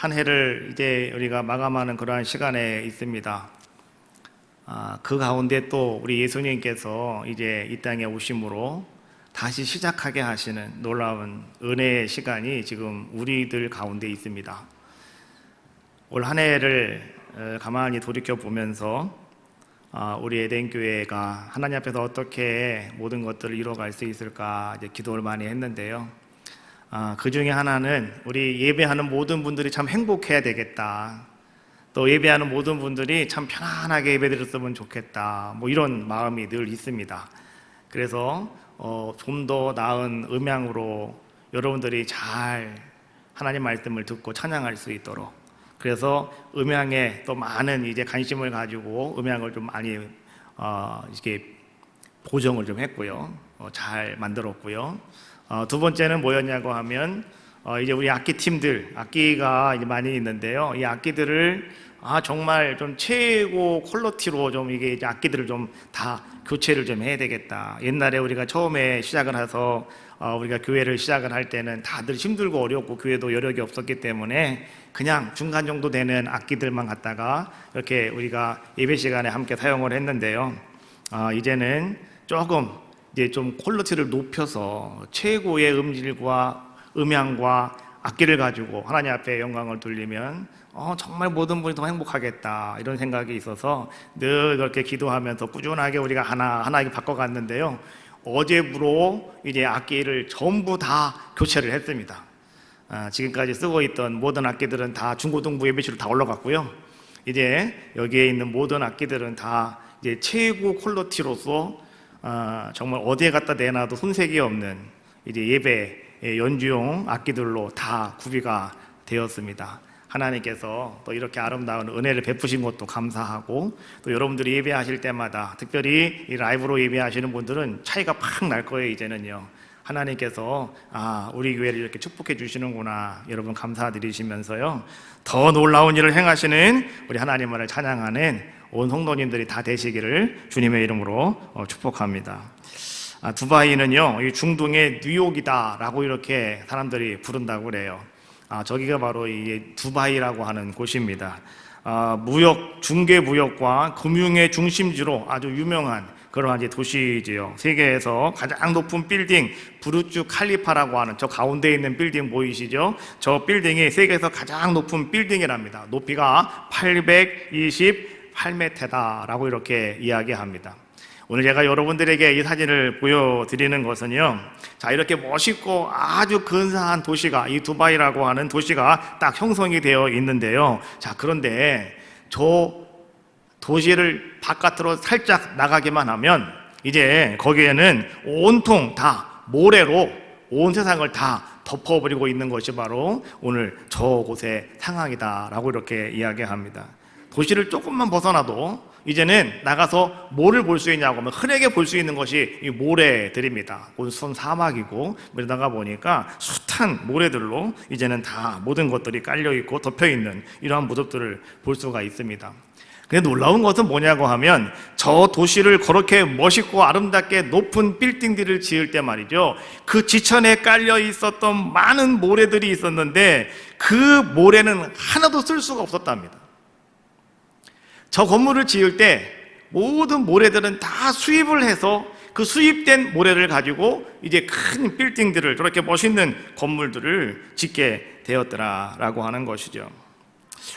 한 해를 이제 우리가 마감하는 그러한 시간에 있습니다. 그 가운데 또 우리 예수님께서 이제 이 땅에 오심으로 다시 시작하게 하시는 놀라운 은혜의 시간이 지금 우리들 가운데 있습니다. 올 한 해를 가만히 돌이켜 보면서 우리 에덴교회가 하나님 앞에서 어떻게 모든 것들을 이루어갈 수 있을까 이제 기도를 많이 했는데요. 그 중에 하나는 우리 예배하는 모든 분들이 참 행복해야 되겠다. 또 예배하는 모든 분들이 참 편안하게 예배드렸으면 좋겠다. 뭐 이런 마음이 늘 있습니다. 그래서 좀 더 나은 음향으로 여러분들이 잘 하나님 말씀을 듣고 찬양할 수 있도록, 그래서 음향에 또 많은 이제 관심을 가지고 음향을 좀 많이 이렇게 보정을 좀 했고요. 잘 만들었고요. 두 번째는 뭐였냐고 하면 이제 우리 악기 팀들, 악기가 이제 많이 있는데요. 이 악기들을 정말 좀 최고 퀄리티로 좀 이게 이제 악기들을 좀 다 교체를 좀 해야 되겠다. 옛날에 우리가 처음에 시작을 해서 우리가 교회를 시작을 할 때는 다들 힘들고 어렵고 교회도 여력이 없었기 때문에 그냥 중간 정도 되는 악기들만 갖다가 이렇게 우리가 예배 시간에 함께 사용을 했는데요. 이제는 조금 이제 좀 퀄리티를 높여서 최고의 음질과 음향과 악기를 가지고 하나님 앞에 영광을 돌리면 정말 모든 분이 더 행복하겠다, 이런 생각이 있어서 늘 그렇게 기도하면서 꾸준하게 우리가 하나하나 바꿔갔는데요. 어제부로 이제 악기를 전부 다 교체를 했습니다. 지금까지 쓰고 있던 모든 악기들은 다 중고등부 예배실로 다 올라갔고요. 이제 여기에 있는 모든 악기들은 다 이제 최고 퀄리티로서 정말 어디에 갖다 내놔도 손색이 없는 이제 예배 연주용 악기들로 다 구비가 되었습니다. 하나님께서 또 이렇게 아름다운 은혜를 베푸신 것도 감사하고, 또 여러분들이 예배하실 때마다 특별히 이 라이브로 예배하시는 분들은 차이가 팍 날 거예요. 이제는요, 하나님께서 우리 교회를 이렇게 축복해 주시는구나, 여러분 감사드리시면서요, 더 놀라운 일을 행하시는 우리 하나님을 찬양하는 온 성도님들이 다 되시기를 주님의 이름으로 축복합니다. 두바이는요, 이 중동의 뉴욕이다 라고 이렇게 사람들이 부른다고 그래요. 저기가 바로 이 두바이라고 하는 곳입니다. 중개 무역과 금융의 중심지로 아주 유명한 그러한 이제 도시지요. 세계에서 가장 높은 빌딩 부르주 칼리파라고 하는 저 가운데 있는 빌딩 보이시죠? 저 빌딩이 세계에서 가장 높은 빌딩이랍니다. 높이가 828m다라고 이렇게 이야기합니다. 오늘 제가 여러분들에게 이 사진을 보여드리는 것은요, 자, 이렇게 멋있고 아주 근사한 도시가, 이 두바이라고 하는 도시가 딱 형성이 되어 있는데요. 자, 그런데 저 도시를 바깥으로 살짝 나가기만 하면 이제 거기에는 온통 다 모래로 온 세상을 다 덮어버리고 있는 것이 바로 오늘 저곳의 상황이다라고 이렇게 이야기합니다. 도시를 조금만 벗어나도 이제는 나가서 뭐를 볼 수 있냐고 하면 흔하게 볼 수 있는 것이 이 모래들입니다. 온순 사막이고, 그러다가 보니까 숱한 모래들로 이제는 다 모든 것들이 깔려있고 덮여있는 이러한 모습들을 볼 수가 있습니다. 근데 놀라운 것은 뭐냐고 하면 저 도시를 그렇게 멋있고 아름답게 높은 빌딩들을 지을 때 말이죠, 그 지천에 깔려 있었던 많은 모래들이 있었는데 그 모래는 하나도 쓸 수가 없었답니다. 저 건물을 지을 때 모든 모래들은 다 수입을 해서 그 수입된 모래를 가지고 이제 큰 빌딩들을, 저렇게 멋있는 건물들을 짓게 되었더라라고 하는 것이죠.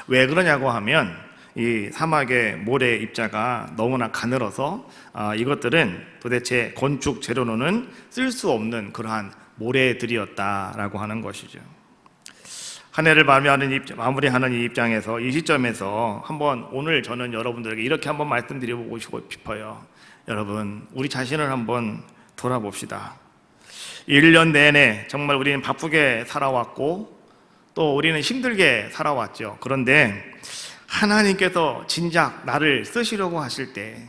왜 그러냐고 하면 이 사막의 모래 입자가 너무나 가늘어서 이것들은 도대체 건축 재료로는 쓸 수 없는 그러한 모래들이었다라고 하는 것이죠. 한 해를 마무리하는 이 입장에서, 이 시점에서 한번 오늘 저는 여러분들에게 이렇게 한번 말씀드려보고 싶어요. 여러분, 우리 자신을 한번 돌아봅시다. 1년 내내 정말 우리는 바쁘게 살아왔고 또 우리는 힘들게 살아왔죠. 그런데 하나님께서 진작 나를 쓰시려고 하실 때,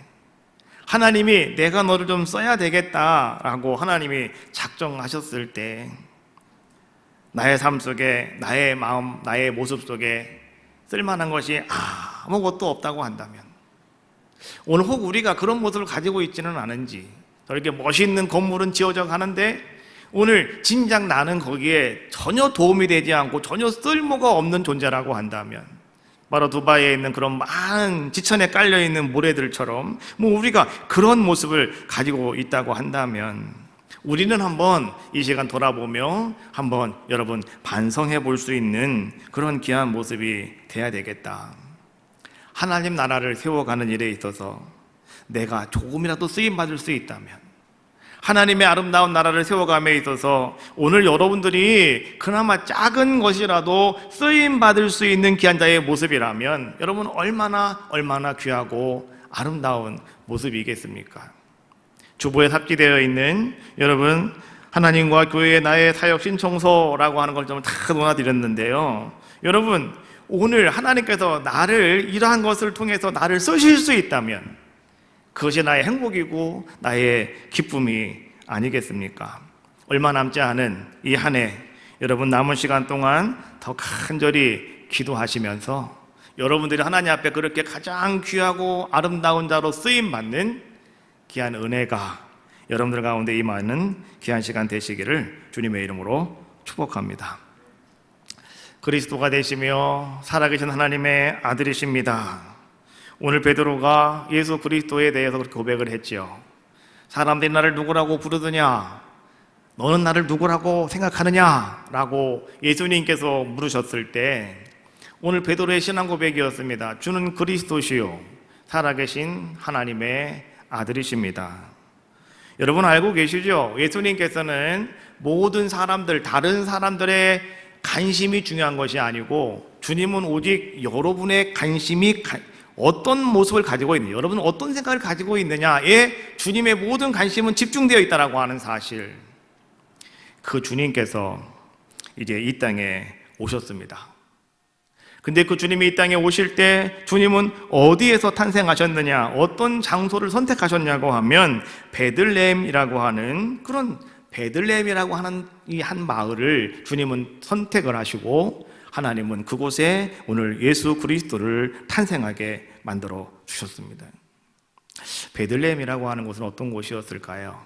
하나님이 내가 너를 좀 써야 되겠다라고 하나님이 작정하셨을 때, 나의 삶 속에, 나의 마음, 나의 모습 속에 쓸만한 것이 아무것도 없다고 한다면, 오늘 혹 우리가 그런 모습을 가지고 있지는 않은지, 저렇게 멋있는 건물은 지어져 가는데 오늘 진작 나는 거기에 전혀 도움이 되지 않고 전혀 쓸모가 없는 존재라고 한다면, 바로 두바이에 있는 그런 많은 지천에 깔려있는 모래들처럼 우리가 그런 모습을 가지고 있다고 한다면, 우리는 한번 이 시간 돌아보며 한번 여러분 반성해 볼 수 있는 그런 귀한 모습이 돼야 되겠다. 하나님 나라를 세워가는 일에 있어서 내가 조금이라도 쓰임받을 수 있다면, 하나님의 아름다운 나라를 세워감에 있어서 오늘 여러분들이 그나마 작은 것이라도 쓰임받을 수 있는 귀한 자의 모습이라면 여러분 얼마나 귀하고 아름다운 모습이겠습니까? 주보에 삽기되어 있는 여러분 하나님과 교회의 나의 사역 신청서라고 하는 걸 좀 다 논하드렸는데요, 여러분 오늘 하나님께서 나를 이러한 것을 통해서 나를 쓰실 수 있다면 그것이 나의 행복이고 나의 기쁨이 아니겠습니까? 얼마 남지 않은 이 한 해, 여러분 남은 시간 동안 더 간절히 기도하시면서 여러분들이 하나님 앞에 그렇게 가장 귀하고 아름다운 자로 쓰임받는 귀한 은혜가 여러분들 가운데 임하는 귀한 시간 되시기를 주님의 이름으로 축복합니다. 그리스도가 되시며 살아계신 하나님의 아들이십니다. 오늘 베드로가 예수 그리스도에 대해서 그렇게 고백을 했지요. 사람들이 나를 누구라고 부르느냐? 너는 나를 누구라고 생각하느냐? 라고 예수님께서 물으셨을 때 오늘 베드로의 신앙 고백이었습니다. 주는 그리스도시요 살아계신 하나님의 아들이십니다. 여러분 알고 계시죠? 예수님께서는 모든 사람들, 다른 사람들의 관심이 중요한 것이 아니고 주님은 오직 여러분의 관심이 어떤 모습을 가지고 있느냐, 여러분은 어떤 생각을 가지고 있느냐에 주님의 모든 관심은 집중되어 있다고 하는 사실, 그 주님께서 이제 이 땅에 오셨습니다. 근데 그 주님이 이 땅에 오실 때 주님은 어디에서 탄생하셨느냐, 어떤 장소를 선택하셨냐고 하면 베들레헴이라고 하는 그런 베들레헴이라고 하는 이 한 마을을 주님은 선택을 하시고 하나님은 그곳에 오늘 예수 그리스도를 탄생하게 만들어 주셨습니다. 베들레헴이라고 하는 곳은 어떤 곳이었을까요?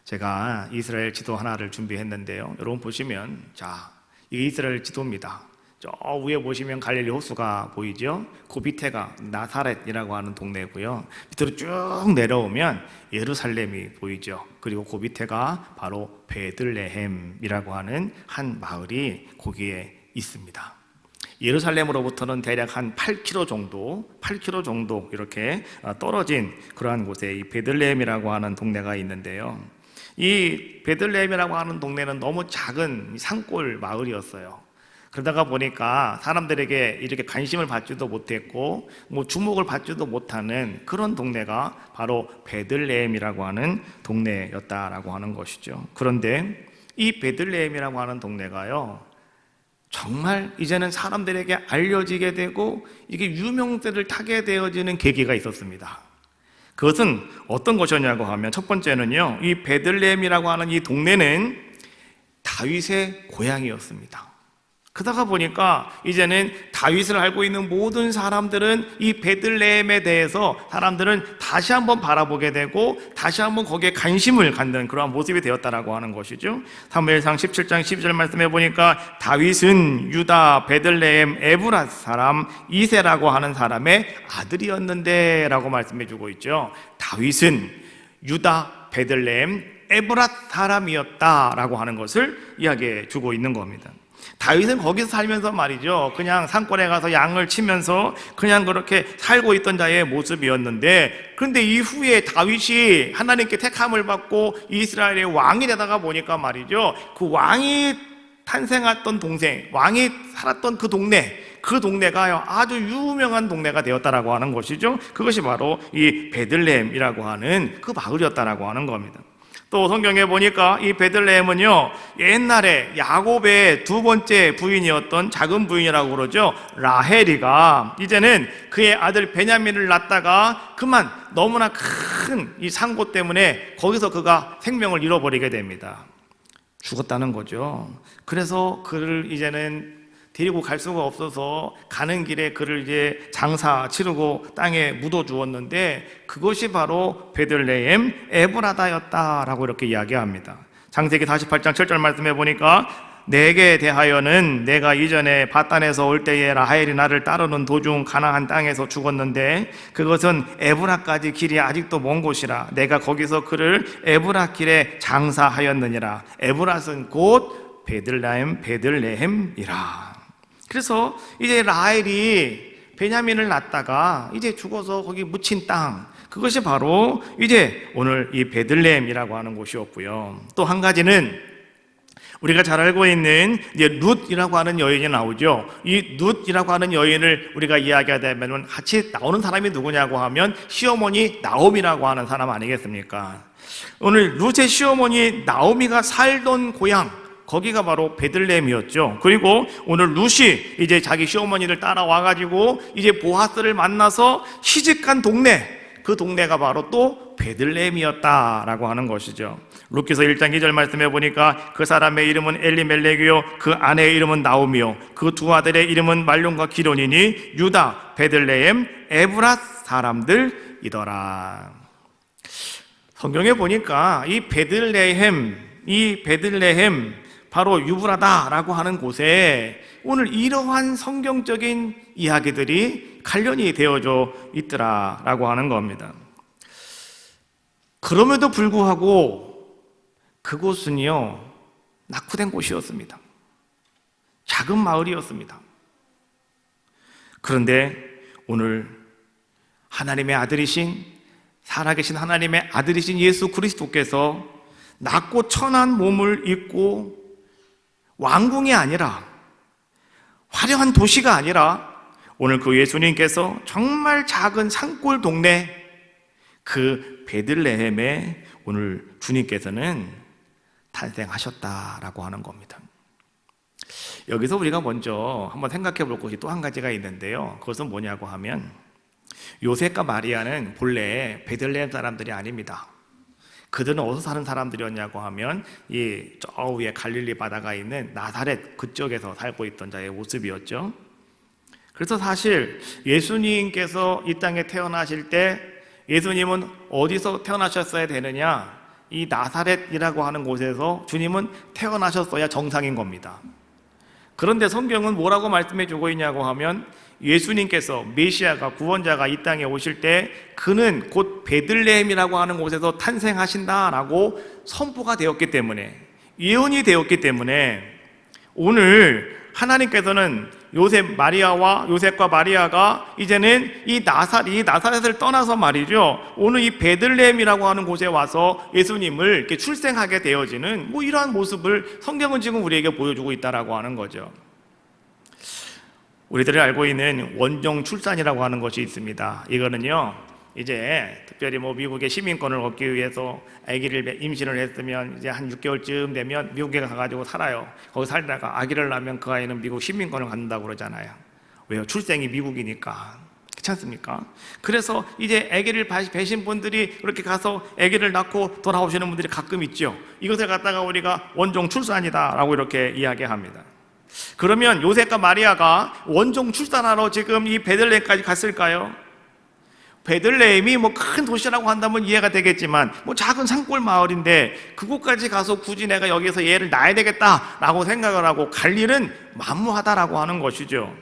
제가 이스라엘 지도 하나를 준비했는데요, 여러분 보시면, 자, 이게 이스라엘 지도입니다. 저 위에 보시면 갈릴리 호수가 보이죠? 그 밑에가 나사렛이라고 하는 동네고요, 밑으로 쭉 내려오면 예루살렘이 보이죠. 그리고 그 밑에가 바로 베들레헴이라고 하는 한 마을이 거기에 있습니다. 예루살렘으로부터는 대략 한 8km 정도 이렇게 떨어진 그러한 곳에 이 베들레헴이라고 하는 동네가 있는데요, 이 베들레헴이라고 하는 동네는 너무 작은 산골 마을이었어요. 그러다가 보니까 사람들에게 이렇게 관심을 받지도 못했고 주목을 받지도 못하는 그런 동네가 바로 베들레헴이라고 하는 동네였다라고 하는 것이죠. 그런데 이 베들레헴이라고 하는 동네가요, 정말 이제는 사람들에게 알려지게 되고 이게 유명세를 타게 되어지는 계기가 있었습니다. 그것은 어떤 것이었냐고 하면, 첫 번째는요, 이 베들레헴이라고 하는 이 동네는 다윗의 고향이었습니다. 그러다가 보니까 이제는 다윗을 알고 있는 모든 사람들은 이 베들레헴에 대해서 사람들은 다시 한번 바라보게 되고 다시 한번 거기에 관심을 갖는 그러한 모습이 되었다라고 하는 것이죠. 사무엘상 17장 12절 말씀해 보니까 다윗은 유다 베들레헴 에브랏 사람 이세라고 하는 사람의 아들이었는데 라고 말씀해 주고 있죠. 다윗은 유다 베들레헴 에브랏 사람이었다라고 하는 것을 이야기해 주고 있는 겁니다. 다윗은 거기서 살면서 말이죠, 그냥 산골에 가서 양을 치면서 그냥 그렇게 살고 있던 자의 모습이었는데, 그런데 이후에 다윗이 하나님께 택함을 받고 이스라엘의 왕이 되다가 보니까 말이죠, 그 왕이 탄생했던 동생, 왕이 살았던 그 동네가 아주 유명한 동네가 되었다라고 하는 것이죠. 그것이 바로 이 베들레헴이라고 하는 그 마을이었다라고 하는 겁니다. 또 성경에 보니까 이 베들레헴은요, 옛날에 야곱의 두 번째 부인이었던 작은 부인이라고 그러죠, 라헬이가 이제는 그의 아들 베냐민을 낳다가 그만 너무나 큰 이 상고 때문에 거기서 그가 생명을 잃어버리게 됩니다. 죽었다는 거죠. 그래서 그를 이제는 데리고 갈 수가 없어서 가는 길에 그를 이제 장사 치르고 땅에 묻어 주었는데, 그것이 바로 베들레헴 에브라다였다라고 이렇게 이야기합니다. 창세기 48장 7절 말씀해 보니까 내게 대하여는 내가 이전에 바단에서 올 때에 라헬이 나를 따르는 도중 가나안 땅에서 죽었는데 그것은 에브라까지 길이 아직도 먼 곳이라 내가 거기서 그를 에브라 길에 장사하였느니라. 에브라는 곧 베들레헴이라. 그래서 이제 라헬이 베냐민을 낳다가 이제 죽어서 거기 묻힌 땅, 그것이 바로 이제 오늘 이 베들레헴이라고 하는 곳이었고요. 또 한 가지는 우리가 잘 알고 있는 이제 룻이라고 하는 여인이 나오죠. 이 룻이라고 하는 여인을 우리가 이야기하다 보면 같이 나오는 사람이 누구냐고 하면 시어머니 나오미라고 하는 사람 아니겠습니까? 오늘 룻의 시어머니 나오미가 살던 고향, 거기가 바로 베들레헴이었죠. 그리고 오늘 룻이 이제 자기 시어머니를 따라와가지고 이제 보아스를 만나서 시집간 동네, 그 동네가 바로 또 베들레헴이었다라고 하는 것이죠. 룻기서 1장 2절 말씀해 보니까 그 사람의 이름은 엘리멜렉이요 그 아내의 이름은 나오미요 그 두 아들의 이름은 말론과 기론이니 유다, 베들레헴, 에브라 사람들이더라. 성경에 보니까 이 베들레헴 바로 유브라다라고 하는 곳에 오늘 이러한 성경적인 이야기들이 관련이 되어져 있더라라고 하는 겁니다. 그럼에도 불구하고 그곳은요 낙후된 곳이었습니다. 작은 마을이었습니다. 그런데 오늘 하나님의 아들이신, 살아계신 하나님의 아들이신 예수 그리스도께서 낮고 천한 몸을 입고 왕궁이 아니라, 화려한 도시가 아니라 오늘 그 예수님께서 정말 작은 산골 동네, 그 베들레헴에 오늘 주님께서는 탄생하셨다라고 하는 겁니다. 여기서 우리가 먼저 한번 생각해 볼 것이 또 한 가지가 있는데요. 그것은 뭐냐고 하면 요셉과 마리아는 본래 베들레헴 사람들이 아닙니다. 그들은 어디서 사는 사람들이었냐고 하면 저 위에 갈릴리 바다가 있는 나사렛 그쪽에서 살고 있던 자의 모습이었죠. 그래서 사실 예수님께서 이 땅에 태어나실 때 예수님은 어디서 태어나셨어야 되느냐? 이 나사렛이라고 하는 곳에서 주님은 태어나셨어야 정상인 겁니다. 그런데 성경은 뭐라고 말씀해 주고 있냐고 하면 예수님께서, 메시아가, 구원자가 이 땅에 오실 때 그는 곧 베들레헴이라고 하는 곳에서 탄생하신다라고 선포가 되었기 때문에, 예언이 되었기 때문에 오늘 하나님께서는 요셉과 마리아가 이제는 이 나사렛을 떠나서 말이죠, 오늘 이 베들레헴이라고 하는 곳에 와서 예수님을 이렇게 출생하게 되어지는 이러한 모습을 성경은 지금 우리에게 보여주고 있다라고 하는 거죠. 우리들이 알고 있는 원정 출산이라고 하는 것이 있습니다. 이거는요, 이제 특별히 미국의 시민권을 얻기 위해서 아기를 임신을 했으면 이제 한 6개월쯤 되면 미국에 가가지고 살아요. 거기 살다가 아기를 낳으면 그 아이는 미국 시민권을 갖는다고 그러잖아요. 왜요? 출생이 미국이니까. 그렇지 않습니까? 그래서 이제 아기를 배신 분들이 그렇게 가서 아기를 낳고 돌아오시는 분들이 가끔 있죠. 이것을 갖다가 우리가 원정 출산이다라고 이렇게 이야기합니다. 그러면 요셉과 마리아가 원정 출산하러 지금 이 베들레헴까지 갔을까요? 베들레헴이 큰 도시라고 한다면 이해가 되겠지만 작은 산골 마을인데 그곳까지 가서 굳이 내가 여기서 얘를 낳아야 되겠다라고 생각을 하고 갈 일은 만무하다라고 하는 것이죠.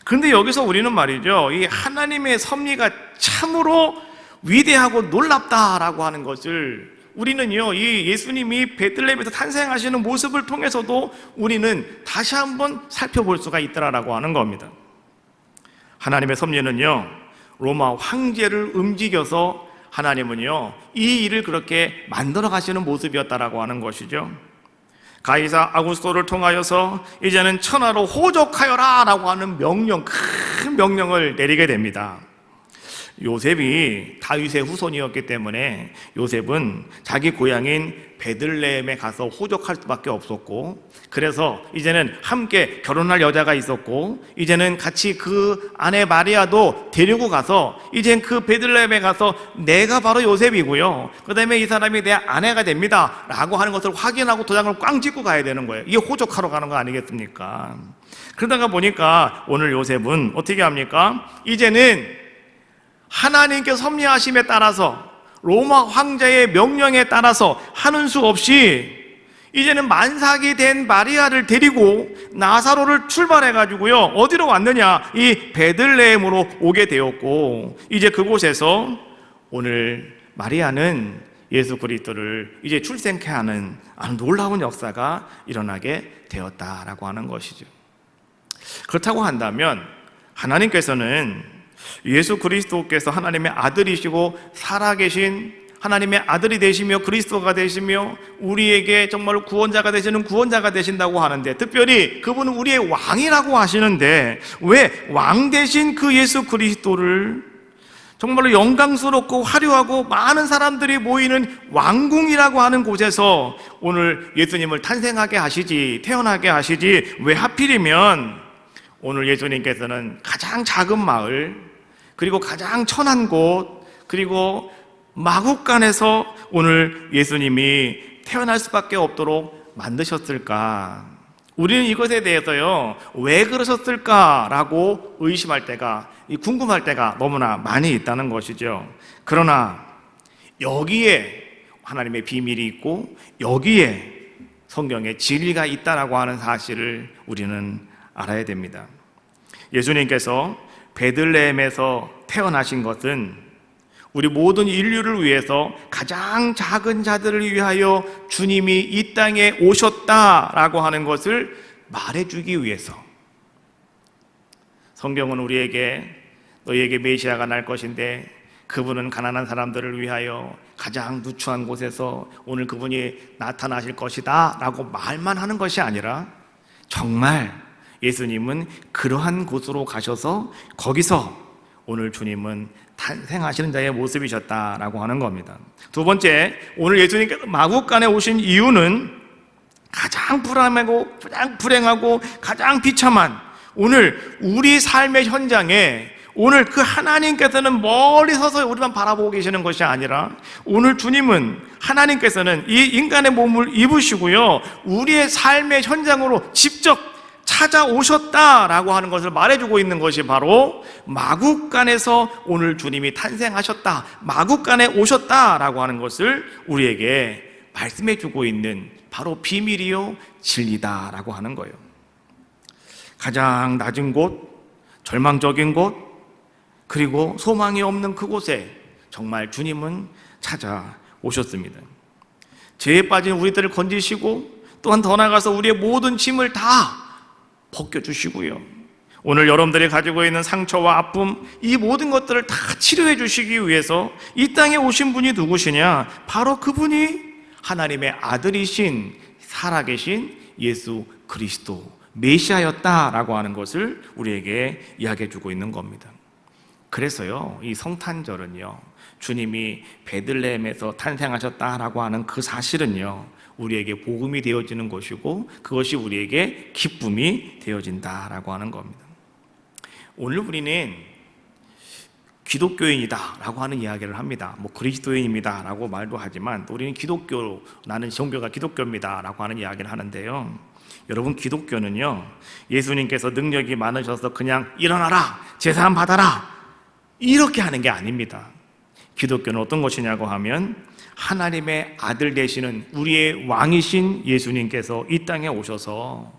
그런데 여기서 우리는 말이죠, 이 하나님의 섭리가 참으로 위대하고 놀랍다라고 하는 것을 우리는요, 이 예수님이 베들레헴에서 탄생하시는 모습을 통해서도 우리는 다시 한번 살펴볼 수가 있더라라고 하는 겁니다. 하나님의 섭리는요, 로마 황제를 움직여서 하나님은요, 이 일을 그렇게 만들어 가시는 모습이었다라고 하는 것이죠. 가이사 아구스토를 통하여서 이제는 천하로 호족하여라 라고 하는 명령, 큰 명령을 내리게 됩니다. 요셉이 다윗의 후손이었기 때문에 요셉은 자기 고향인 베들레헴에 가서 호족할 수밖에 없었고, 그래서 이제는 함께 결혼할 여자가 있었고, 이제는 같이 그 아내 마리아도 데리고 가서 이젠 그 베들레헴에 가서 내가 바로 요셉이고요, 그 다음에 이 사람이 내 아내가 됩니다 라고 하는 것을 확인하고 도장을 꽝 찍고 가야 되는 거예요. 이게 호족하러 가는 거 아니겠습니까? 그러다가 보니까 오늘 요셉은 어떻게 합니까? 이제는 하나님께서 섭리하심에 따라서, 로마 황제의 명령에 따라서 하는 수 없이 이제는 만삭이 된 마리아를 데리고 나사로를 출발해가지고요, 어디로 왔느냐? 이 베들레헴으로 오게 되었고, 이제 그곳에서 오늘 마리아는 예수 그리스도를 이제 출생케 하는 아주 놀라운 역사가 일어나게 되었다라고 하는 것이죠. 그렇다고 한다면 하나님께서는 예수 그리스도께서 하나님의 아들이시고 살아계신 하나님의 아들이 되시며 그리스도가 되시며 우리에게 정말 구원자가 되시는 구원자가 되신다고 하는데, 특별히 그분은 우리의 왕이라고 하시는데, 왜 왕 되신 그 예수 그리스도를 정말로 영광스럽고 화려하고 많은 사람들이 모이는 왕궁이라고 하는 곳에서 오늘 예수님을 탄생하게 하시지, 태어나게 하시지, 왜 하필이면 오늘 예수님께서는 가장 작은 마을, 그리고 가장 천한 곳, 그리고 마국간에서 오늘 예수님이 태어날 수밖에 없도록 만드셨을까? 우리는 이것에 대해서요, 왜 그러셨을까라고 의심할 때가, 궁금할 때가 너무나 많이 있다는 것이죠. 그러나 여기에 하나님의 비밀이 있고 여기에 성경의 진리가 있다라고 하는 사실을 우리는 알아야 됩니다. 예수님께서 베들레헴에서 태어나신 것은 우리 모든 인류를 위해서 가장 작은 자들을 위하여 주님이 이 땅에 오셨다라고 하는 것을 말해주기 위해서. 성경은 우리에게 너희에게 메시아가 날 것인데 그분은 가난한 사람들을 위하여 가장 누추한 곳에서 오늘 그분이 나타나실 것이다 라고 말만 하는 것이 아니라 정말 예수님은 그러한 곳으로 가셔서 거기서 오늘 주님은 탄생하시는 자의 모습이셨다라고 하는 겁니다. 두 번째, 오늘 예수님께서 마국간에 오신 이유는 가장 불행하고 가장 비참한 오늘 우리 삶의 현장에 오늘 그 하나님께서는 멀리 서서 우리만 바라보고 계시는 것이 아니라 오늘 주님은 하나님께서는 이 인간의 몸을 입으시고요, 우리의 삶의 현장으로 직접 찾아오셨다라고 하는 것을 말해주고 있는 것이 바로 마국간에서 오늘 주님이 탄생하셨다, 마국간에 오셨다라고 하는 것을 우리에게 말씀해주고 있는 바로 비밀이요 진리다라고 하는 거예요. 가장 낮은 곳, 절망적인 곳, 그리고 소망이 없는 그곳에 정말 주님은 찾아오셨습니다. 죄에 빠진 우리들을 건지시고 또한 더 나아가서 우리의 모든 짐을 다 벗겨주시고요, 오늘 여러분들이 가지고 있는 상처와 아픔, 이 모든 것들을 다 치료해 주시기 위해서 이 땅에 오신 분이 누구시냐? 바로 그분이 하나님의 아들이신 살아계신 예수 그리스도 메시아였다라고 하는 것을 우리에게 이야기해 주고 있는 겁니다. 그래서요, 이 성탄절은요, 주님이 베들레헴에서 탄생하셨다라고 하는 그 사실은요, 우리에게 복음이 되어지는 것이고 그것이 우리에게 기쁨이 되어진다라고 하는 겁니다. 오늘 우리는 기독교인이다라고 하는 이야기를 합니다. 그리스도인입니다라고 말도 하지만 우리는 기독교, 나는 종교가 기독교입니다라고 하는 이야기를 하는데요, 여러분, 기독교는요, 예수님께서 능력이 많으셔서 그냥 일어나라, 제사함 받아라 이렇게 하는 게 아닙니다. 기독교는 어떤 것이냐고 하면 하나님의 아들 되시는 우리의 왕이신 예수님께서 이 땅에 오셔서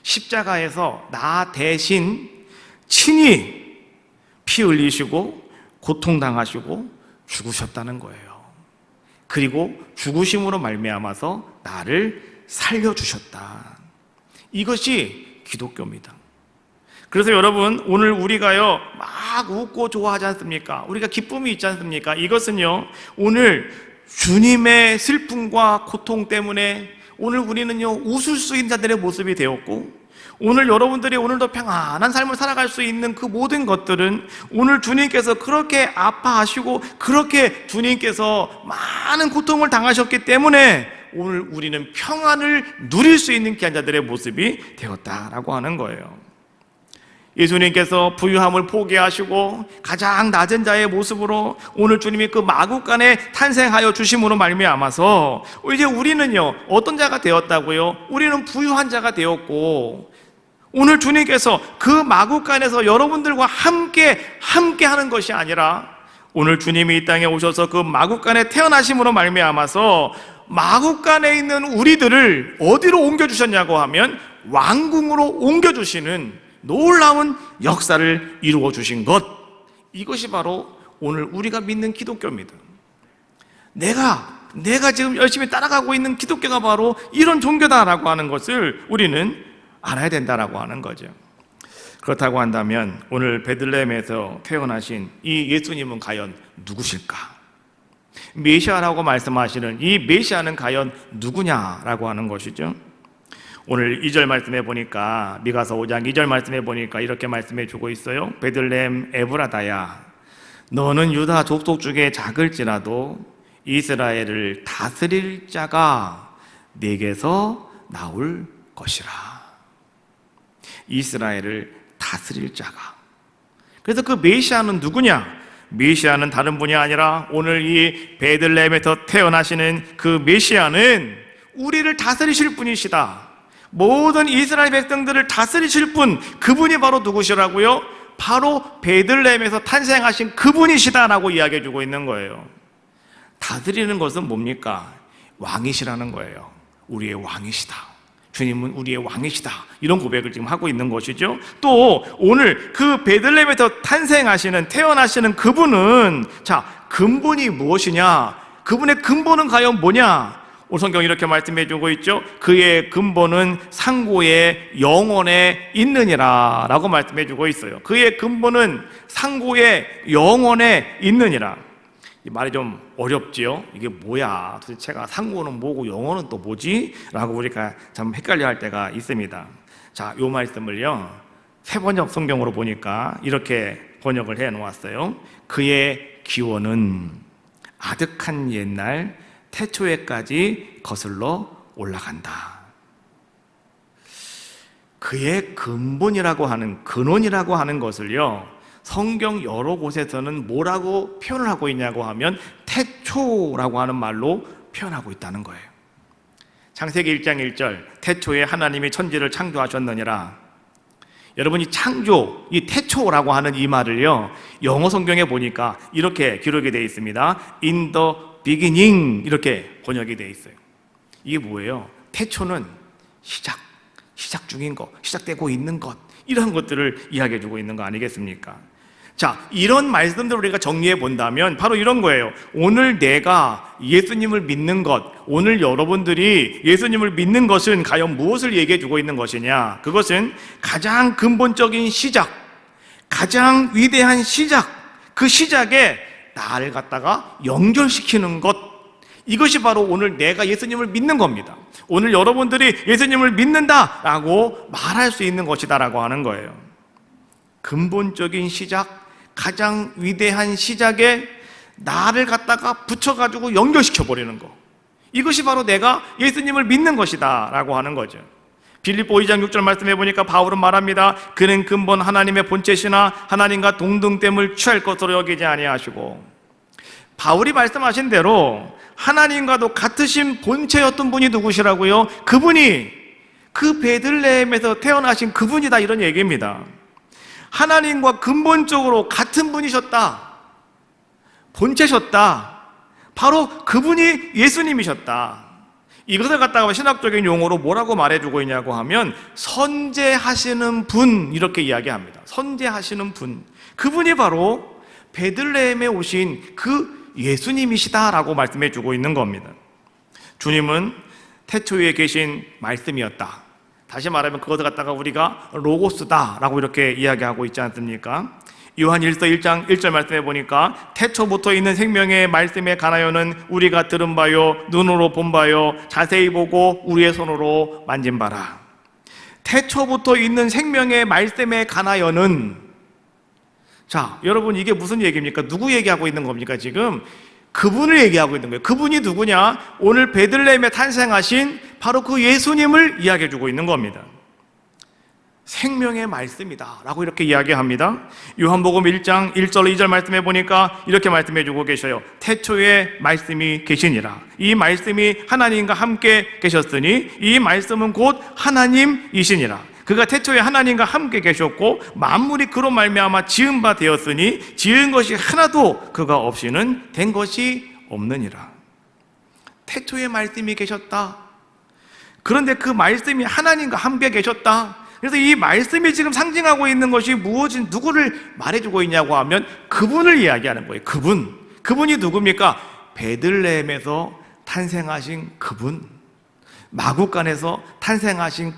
십자가에서 나 대신 친히 피 흘리시고 고통당하시고 죽으셨다는 거예요. 그리고 죽으심으로 말미암아서 나를 살려주셨다. 이것이 기독교입니다. 그래서 여러분, 오늘 우리가요 막 웃고 좋아하지 않습니까? 우리가 기쁨이 있지 않습니까? 이것은요, 오늘 주님의 슬픔과 고통 때문에 오늘 우리는요 웃을 수 있는 자들의 모습이 되었고, 오늘 여러분들이 오늘도 평안한 삶을 살아갈 수 있는 그 모든 것들은 오늘 주님께서 그렇게 아파하시고 그렇게 주님께서 많은 고통을 당하셨기 때문에 오늘 우리는 평안을 누릴 수 있는 귀한 자들의 모습이 되었다라고 하는 거예요. 예수님께서 부유함을 포기하시고 가장 낮은 자의 모습으로 오늘 주님이 그 마국간에 탄생하여 주심으로 말미암아서 이제 우리는요 어떤 자가 되었다고요? 우리는 부유한 자가 되었고, 오늘 주님께서 그 마국간에서 여러분들과 함께 하는 것이 아니라 오늘 주님이 이 땅에 오셔서 그 마국간에 태어나심으로 말미암아서 마국간에 있는 우리들을 어디로 옮겨주셨냐고 하면 왕궁으로 옮겨주시는 놀라운 역사를 이루어 주신 것, 이것이 바로 오늘 우리가 믿는 기독교입니다. 내가 지금 열심히 따라가고 있는 기독교가 바로 이런 종교다라고 하는 것을 우리는 알아야 된다라고 하는 거죠. 그렇다고 한다면 오늘 베들레헴에서 태어나신 이 예수님은 과연 누구실까? 메시아라고 말씀하시는 이 메시아는 과연 누구냐라고 하는 것이죠. 오늘 2절 말씀해 보니까, 미가서 5장 2절 말씀해 보니까 이렇게 말씀해 주고 있어요. 베들레헴 에브라다야, 너는 유다 족속 중에 작을지라도 이스라엘을 다스릴 자가 네게서 나올 것이라. 이스라엘을 다스릴 자가. 그래서 그 메시아는 누구냐? 메시아는 다른 분이 아니라 오늘 이 베들레헴에서 태어나시는 그 메시아는 우리를 다스리실 분이시다. 모든 이스라엘 백성들을 다스리실 분, 그분이 바로 누구시라고요? 바로 베들레헴에서 탄생하신 그분이시다라고 이야기해 주고 있는 거예요. 다스리는 것은 뭡니까? 왕이시라는 거예요. 우리의 왕이시다. 주님은 우리의 왕이시다. 이런 고백을 지금 하고 있는 것이죠. 또 오늘 그 베들레헴에서 태어나시는 그분은, 자, 근본이 무엇이냐? 그분의 근본은 과연 뭐냐? 오늘 성경이 이렇게 말씀해 주고 있죠. 그의 근본은 상고의 영원에 있느니라 라고 말씀해 주고 있어요. 그의 근본은 상고의 영원에 있느니라. 이 말이 좀 어렵지요. 이게 뭐야? 도대체가 상고는 뭐고 영혼은 또 뭐지? 라고 우리가 참 헷갈려 할 때가 있습니다. 자, 요 말씀을요, 새번역 성경으로 보니까 이렇게 번역을 해 놓았어요. 그의 기원은 아득한 옛날 태초에까지 거슬러 올라간다. 그의 근본이라고 하는, 근원이라고 하는 것을요, 성경 여러 곳에서는 뭐라고 표현을 하고 있냐고 하면 태초라고 하는 말로 표현하고 있다는 거예요. 창세기 1장 1절, 태초에 하나님이 천지를 창조하셨느니라. 여러분, 이 창조, 이 태초라고 하는 이 말을요, 영어 성경에 보니까 이렇게 기록이 되어 있습니다. In the beginning, 이렇게 번역이 되어 있어요. 이게 뭐예요? 태초는 시작 중인 것, 시작되고 있는 것, 이런 것들을 이야기해 주고 있는 거 아니겠습니까? 자, 이런 말씀들을 우리가 정리해 본다면 바로 이런 거예요. 오늘 내가 예수님을 믿는 것, 오늘 여러분들이 예수님을 믿는 것은 과연 무엇을 얘기해 주고 있는 것이냐? 그것은 가장 근본적인 시작, 가장 위대한 시작, 그 시작에 나를 갖다가 연결시키는 것, 이것이 바로 오늘 내가 예수님을 믿는 겁니다. 오늘 여러분들이 예수님을 믿는다라고 말할 수 있는 것이다라고 하는 거예요. 근본적인 시작, 가장 위대한 시작에 나를 갖다가 붙여가지고 연결시켜버리는 거, 이것이 바로 내가 예수님을 믿는 것이다 라고 하는 거죠. 빌립보 2장 6절 말씀해 보니까 바울은 말합니다. 그는 근본 하나님의 본체시나 하나님과 동등됨을 취할 것으로 여기지 아니하시고, 바울이 말씀하신 대로 하나님과도 같으신 본체였던 분이 누구시라고요? 그분이 그 베들레헴에서 태어나신 그분이다, 이런 얘기입니다. 하나님과 근본적으로 같은 분이셨다, 본체셨다, 바로 그분이 예수님이셨다. 이것을 갖다가 신학적인 용어로 뭐라고 말해주고 있냐고 하면 선제하시는 분, 이렇게 이야기합니다. 선제하시는 분, 그분이 바로 베들레헴에 오신 그 예수님이시다라고 말씀해주고 있는 겁니다. 주님은 태초에 계신 말씀이었다. 다시 말하면 그것을 갖다가 우리가 로고스다라고 이렇게 이야기하고 있지 않습니까? 요한 1서 1장 1절 말씀해 보니까 태초부터 있는 생명의 말씀에 관하여는 우리가 들은 바요, 눈으로 본 바요, 자세히 보고 우리의 손으로 만진 바라. 태초부터 있는 생명의 말씀에 관하여는, 자, 여러분, 이게 무슨 얘기입니까? 누구 얘기하고 있는 겁니까? 지금 그분을 얘기하고 있는 거예요. 그분이 누구냐? 오늘 베들레헴에 탄생하신 바로 그 예수님을 이야기해 주고 있는 겁니다. 생명의 말씀이다 라고 이렇게 이야기합니다. 요한복음 1장 1절 2절 말씀해 보니까 이렇게 말씀해 주고 계셔요. 태초에 말씀이 계시니라. 이 말씀이 하나님과 함께 계셨으니 이 말씀은 곧 하나님이시니라. 그가 태초에 하나님과 함께 계셨고 만물이 그로 말미암아 지은 바 되었으니 지은 것이 하나도 그가 없이는 된 것이 없느니라. 태초에 말씀이 계셨다. 그런데 그 말씀이 하나님과 함께 계셨다. 그래서 이 말씀이 지금 상징하고 있는 것이 누구를 말해주고 있냐고 하면 그분을 이야기하는 거예요. 그분이 누굽니까? 베들레헴에서 탄생하신 그분, 마구간에서 탄생하신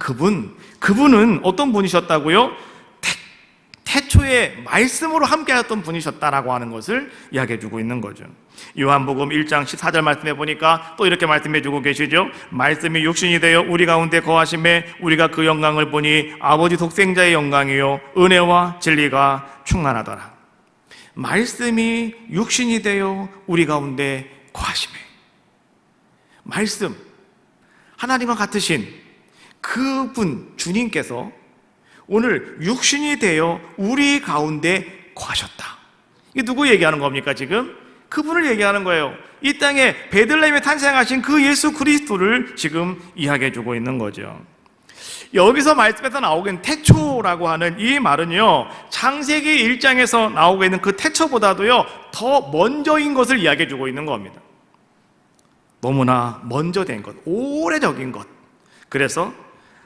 그분은 어떤 분이셨다고요? 태초에 말씀으로 함께하였던 분이셨다라고 하는 것을 이야기해주고 있는 거죠. 요한복음 1장 14절 말씀해 보니까 또 이렇게 말씀해주고 계시죠. 말씀이 육신이 되어 우리 가운데 거하심에 우리가 그 영광을 보니 아버지 독생자의 영광이요 은혜와 진리가 충만하더라. 말씀이 육신이 되어 우리 가운데 거하심에, 말씀, 하나님과 같으신 그분 주님께서 오늘 육신이 되어 우리 가운데 거하셨다. 이게 누구 얘기하는 겁니까 지금? 그분을 얘기하는 거예요. 이 땅에 베들레헴에 탄생하신 그 예수 그리스도를 지금 이야기해주고 있는 거죠. 여기서 말씀에서 나오고 있는 태초라고 하는 이 말은요, 창세기 1장에서 나오고 있는 그 태초보다도요 더 먼저인 것을 이야기해주고 있는 겁니다. 너무나 먼저 된 것, 오래적인 것. 그래서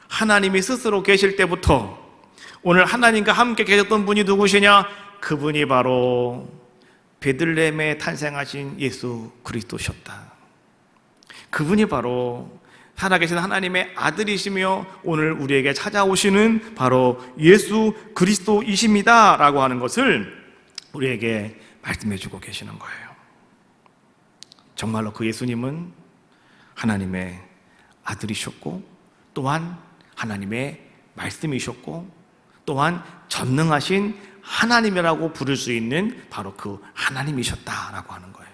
하나님이 스스로 계실 때부터 오늘 하나님과 함께 계셨던 분이 누구시냐? 그분이 바로 베들레헴에 탄생하신 예수 그리스도셨다. 그분이 바로 살아계신 하나님의 아들이시며 오늘 우리에게 찾아오시는 바로 예수 그리스도이십니다 라고 하는 것을 우리에게 말씀해 주고 계시는 거예요. 정말로 그 예수님은 하나님의 아들이셨고 또한 하나님의 말씀이셨고 또한 전능하신 하나님이라고 부를 수 있는 바로 그 하나님이셨다라고 하는 거예요.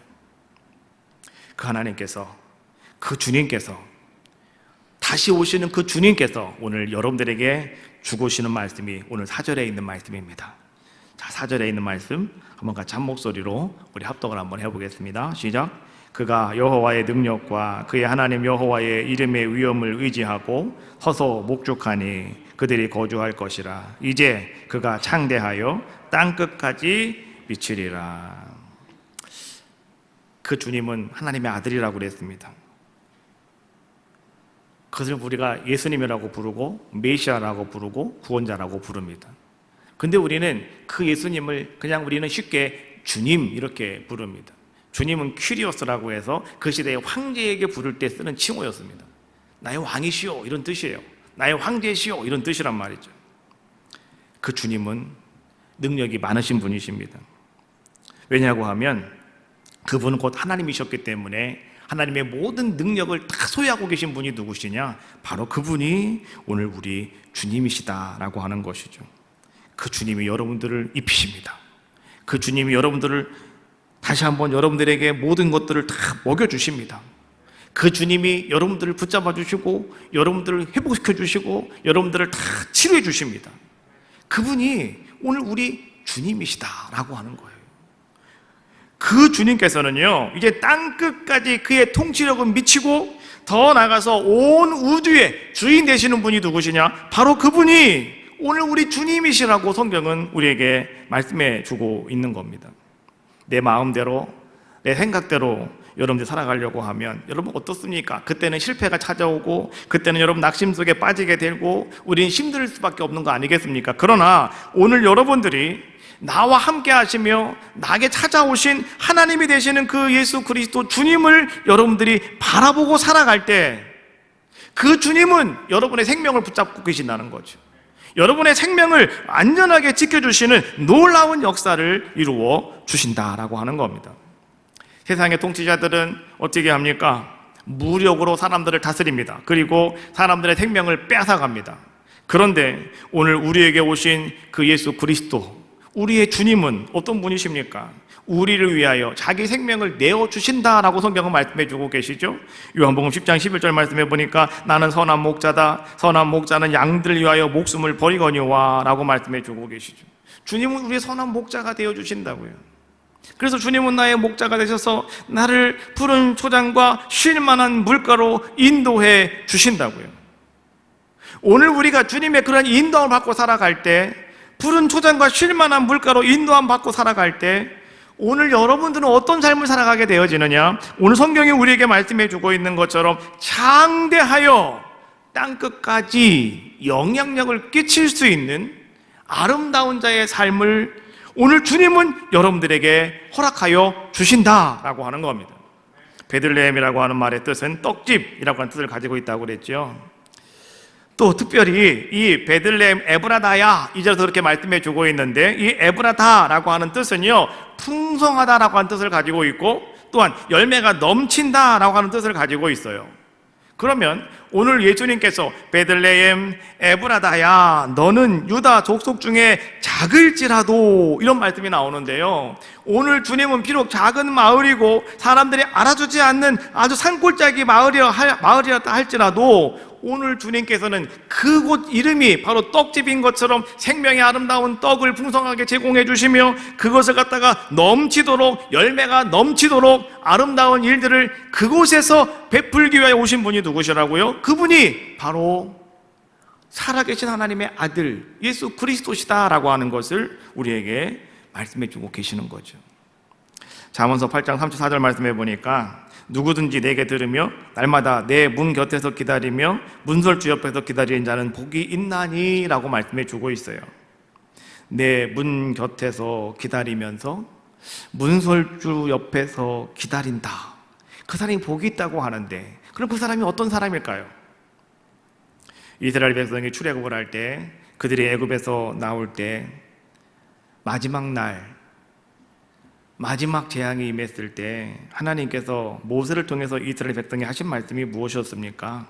그 하나님께서, 그 주님께서, 다시 오시는 그 주님께서 오늘 여러분들에게 주고 오시는 말씀이 오늘 4절에 있는 말씀입니다. 자, 4절에 있는 말씀 한번 같이 한 목소리로 우리 합독을 한번 해보겠습니다. 시작. 그가 여호와의 능력과 그의 하나님 여호와의 이름의 위엄을 의지하고 서서 목축하니 그들이 거주할 것이라. 이제 그가 창대하여 땅끝까지 미치리라. 그 주님은 하나님의 아들이라고 그랬습니다. 그것을 우리가 예수님이라고 부르고 메시아라고 부르고 구원자라고 부릅니다. 근데 우리는 그 예수님을 그냥 우리는 쉽게 주님 이렇게 부릅니다. 주님은 퀴리오스라고 해서 그 시대의 황제에게 부를 때 쓰는 칭호였습니다. 나의 왕이시오 이런 뜻이에요. 나의 황제시오 이런 뜻이란 말이죠. 그 주님은 능력이 많으신 분이십니다. 왜냐고 하면 그분은 곧 하나님이셨기 때문에 하나님의 모든 능력을 다 소유하고 계신 분이 누구시냐? 바로 그분이 오늘 우리 주님이시다라고 하는 것이죠. 그 주님이 여러분들을 입히십니다. 그 주님이 여러분들을 다시 한번 여러분들에게 모든 것들을 다 먹여주십니다. 그 주님이 여러분들을 붙잡아 주시고 여러분들을 회복시켜 주시고 여러분들을 다 치료해 주십니다. 그분이 오늘 우리 주님이시다라고 하는 거예요. 그 주님께서는요 이제 땅끝까지 그의 통치력은 미치고 더 나아가서 온 우주의 주인 되시는 분이 누구시냐? 바로 그분이 오늘 우리 주님이시라고 성경은 우리에게 말씀해 주고 있는 겁니다. 내 마음대로 내 생각대로 여러분들이 살아가려고 하면 여러분 어떻습니까? 그때는 실패가 찾아오고 그때는 여러분 낙심 속에 빠지게 되고 우리는 힘들 수밖에 없는 거 아니겠습니까? 그러나 오늘 여러분들이 나와 함께 하시며 나에게 찾아오신 하나님이 되시는 그 예수 그리스도 주님을 여러분들이 바라보고 살아갈 때 그 주님은 여러분의 생명을 붙잡고 계신다는 거죠. 여러분의 생명을 안전하게 지켜주시는 놀라운 역사를 이루어 주신다라고 하는 겁니다. 세상의 통치자들은 어떻게 합니까? 무력으로 사람들을 다스립니다. 그리고 사람들의 생명을 빼앗아갑니다. 그런데 오늘 우리에게 오신 그 예수 그리스도, 우리의 주님은 어떤 분이십니까? 우리를 위하여 자기 생명을 내어주신다라고 성경은 말씀해주고 계시죠. 요한복음 10장 11절 말씀해 보니까 나는 선한 목자다. 선한 목자는 양들을 위하여 목숨을 버리거니와 라고 말씀해주고 계시죠. 주님은 우리의 선한 목자가 되어주신다고요. 그래서 주님은 나의 목자가 되셔서 나를 푸른 초장과 쉴 만한 물가로 인도해 주신다고요. 오늘 우리가 주님의 그런 인도함을 받고 살아갈 때, 푸른 초장과 쉴 만한 물가로 인도함 받고 살아갈 때 오늘 여러분들은 어떤 삶을 살아가게 되어지느냐? 오늘 성경이 우리에게 말씀해 주고 있는 것처럼 장대하여 땅끝까지 영향력을 끼칠 수 있는 아름다운 자의 삶을 오늘 주님은 여러분들에게 허락하여 주신다라고 하는 겁니다. 베들레헴이라고 하는 말의 뜻은 떡집이라고 하는 뜻을 가지고 있다고 그랬죠. 또 특별히 이 베들레헴 에브라다야 이제서 그렇게 말씀해 주고 있는데, 이 에브라다라고 하는 뜻은요, 풍성하다라고 하는 뜻을 가지고 있고, 또한 열매가 넘친다라고 하는 뜻을 가지고 있어요. 그러면 오늘 예수님께서 베들레헴 에브라다야 너는 유다 족속 중에 작을지라도, 이런 말씀이 나오는데요, 오늘 주님은 비록 작은 마을이고 사람들이 알아주지 않는 아주 산골짜기 마을이었다 할지라도 오늘 주님께서는 그곳 이름이 바로 떡집인 것처럼 생명의 아름다운 떡을 풍성하게 제공해 주시며 그것을 갖다가 넘치도록, 열매가 넘치도록 아름다운 일들을 그곳에서 베풀기 위해 오신 분이 누구시라고요? 그분이 바로 살아계신 하나님의 아들 예수 그리스도시다라고 하는 것을 우리에게 말씀해 주고 계시는 거죠. 잠언서 8장 34절 말씀해 보니까 누구든지 내게 들으며 날마다 내 문 곁에서 기다리며 문설주 옆에서 기다리는 자는 복이 있나니 라고 말씀해 주고 있어요. 내 문 곁에서 기다리면서 문설주 옆에서 기다린다, 그 사람이 복이 있다고 하는데, 그럼 그 사람이 어떤 사람일까요? 이스라엘 백성이 출애굽을 할 때, 그들이 애굽에서 나올 때 마지막 날, 마지막 재앙이 임했을 때 하나님께서 모세를 통해서 이스라엘 백성이 하신 말씀이 무엇이었습니까?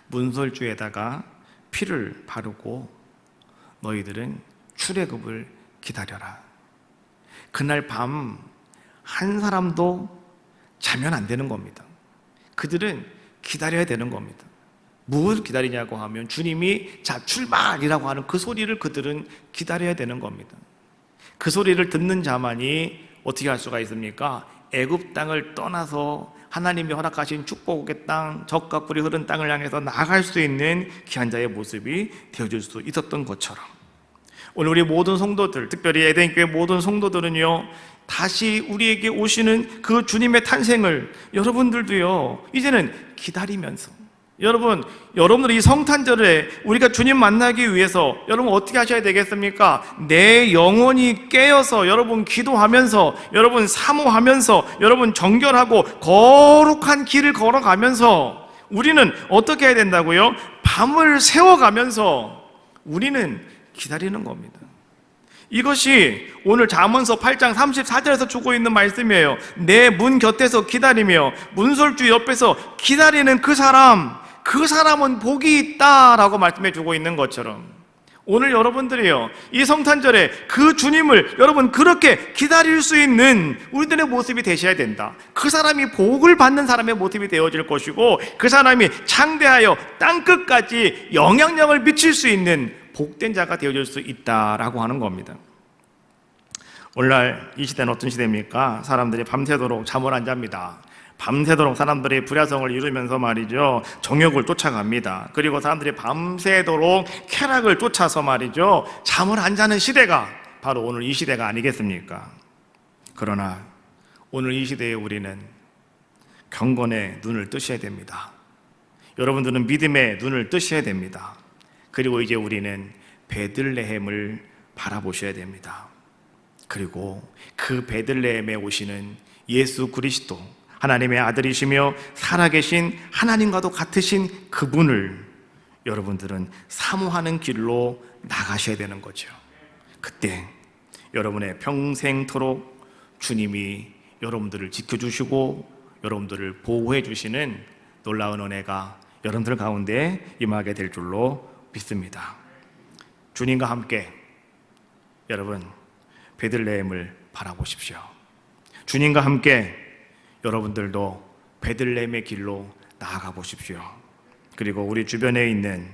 문설주에다가 피를 바르고 너희들은 출애굽을 기다려라. 그날 밤 한 사람도 자면 안 되는 겁니다. 그들은 기다려야 되는 겁니다. 무엇을 기다리냐고 하면 주님이 자 출발이라고 하는 그 소리를 그들은 기다려야 되는 겁니다. 그 소리를 듣는 자만이 어떻게 할 수가 있습니까? 애굽 땅을 떠나서 하나님이 허락하신 축복의 땅, 젖과 꿀이 흐른 땅을 향해서 나아갈 수 있는 귀한 자의 모습이 되어줄 수 있었던 것처럼, 오늘 우리 모든 성도들, 특별히 에덴교회 모든 성도들은요, 다시 우리에게 오시는 그 주님의 탄생을 여러분들도요 이제는 기다리면서, 여러분들 이 성탄절에 우리가 주님 만나기 위해서 여러분 어떻게 하셔야 되겠습니까? 내 영혼이 깨어서 여러분 기도하면서, 여러분 사모하면서, 여러분 정결하고 거룩한 길을 걸어가면서 우리는 어떻게 해야 된다고요? 밤을 새워가면서 우리는 기다리는 겁니다. 이것이 오늘 잠언서 8장 34절에서 주고 있는 말씀이에요. 내 문 곁에서 기다리며 문설주 옆에서 기다리는 그 사람은 복이 있다라고 말씀해 주고 있는 것처럼, 오늘 여러분들이요 이 성탄절에 그 주님을 여러분 그렇게 기다릴 수 있는 우리들의 모습이 되셔야 된다. 그 사람이 복을 받는 사람의 모습이 되어질 것이고, 그 사람이 창대하여 땅끝까지 영향력을 미칠 수 있는 복된 자가 되어질 수 있다라고 하는 겁니다. 오늘날 이 시대는 어떤 시대입니까? 사람들이 밤새도록 잠을 안 잡니다. 밤새도록 사람들이 불야성을 이루면서 말이죠, 정욕을 쫓아갑니다. 그리고 사람들이 밤새도록 쾌락을 쫓아서 말이죠, 잠을 안 자는 시대가 바로 오늘 이 시대가 아니겠습니까? 그러나 오늘 이 시대에 우리는 경건의 눈을 뜨셔야 됩니다. 여러분들은 믿음의 눈을 뜨셔야 됩니다. 그리고 이제 우리는 베들레헴을 바라보셔야 됩니다. 그리고 그 베들레헴에 오시는 예수 그리스도, 하나님의 아들이시며 살아계신 하나님과도 같으신 그분을 여러분들은 사모하는 길로 나가셔야 되는 거죠. 그때 여러분의 평생토록 주님이 여러분들을 지켜주시고 여러분들을 보호해 주시는 놀라운 은혜가 여러분들 가운데 임하게 될 줄로 믿습니다. 주님과 함께 여러분 베들레헴을 바라보십시오. 주님과 함께 여러분들도 베들레헴의 길로 나아가 보십시오. 그리고 우리 주변에 있는,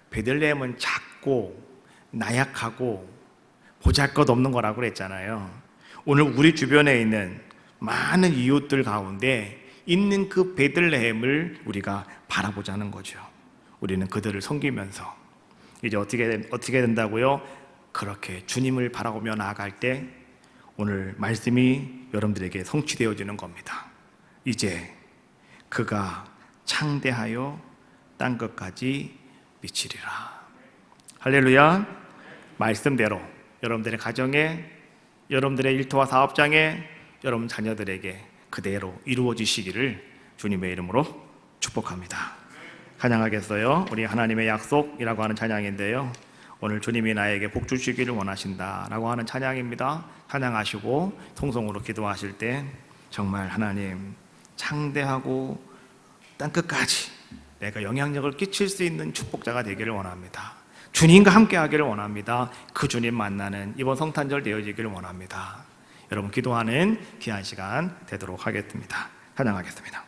베들레헴은 작고 나약하고 보잘것없는 거라고 그랬잖아요. 오늘 우리 주변에 있는 많은 이웃들 가운데 있는 그 베들레헴을 우리가 바라보자는 거죠. 우리는 그들을 섬기면서 이제 어떻게 된다고요? 그렇게 주님을 바라보며 나아갈 때 오늘 말씀이 여러분들에게 성취되어지는 겁니다. 이제 그가 창대하여 땅 끝까지 미치리라. 할렐루야. 말씀대로 여러분들의 가정에, 여러분들의 일터와 사업장에, 여러분 자녀들에게 그대로 이루어지시기를 주님의 이름으로 축복합니다. 찬양하겠어요. 우리 하나님의 약속이라고 하는 찬양인데요, 오늘 주님이 나에게 복 주시기를 원하신다라고 하는 찬양입니다. 찬양하시고 통성으로 기도하실 때 정말 하나님 창대하고 땅끝까지 내가 영향력을 끼칠 수 있는 축복자가 되기를 원합니다. 주님과 함께 하기를 원합니다. 그 주님 만나는 이번 성탄절 되어지기를 원합니다. 여러분 기도하는 귀한 시간 되도록 하겠습니다. 찬양하겠습니다.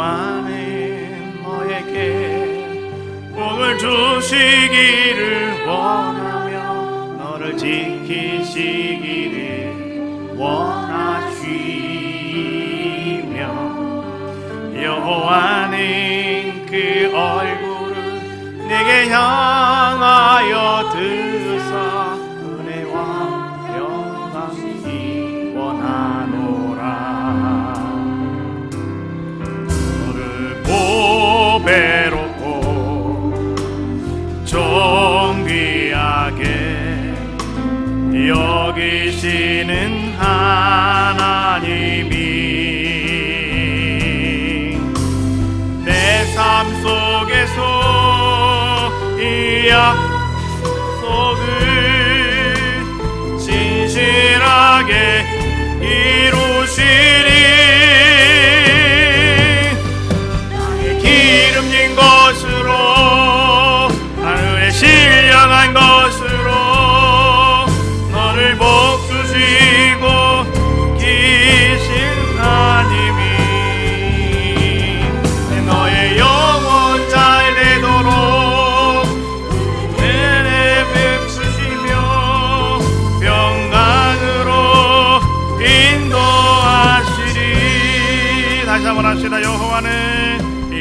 여호와는 너에게 복을 주시기를 원하며 너를 지키시기를 원하시며 여호와는 그 얼굴을 내게 향하여 드사 은혜와 평강이 원하노라. 보배롭고 존귀하게 여기시는 하나님이 내 삶 속에서 이 약속을 진실하게 이루시리. 기름진 것으로 하늘에 신령한 것으로 너를 복주시고 기신 하나님이 너의 영혼 잘 되도록 은혜 베푸시며 평강으로 인도하시리. 다시 한번 합시다. 여호와는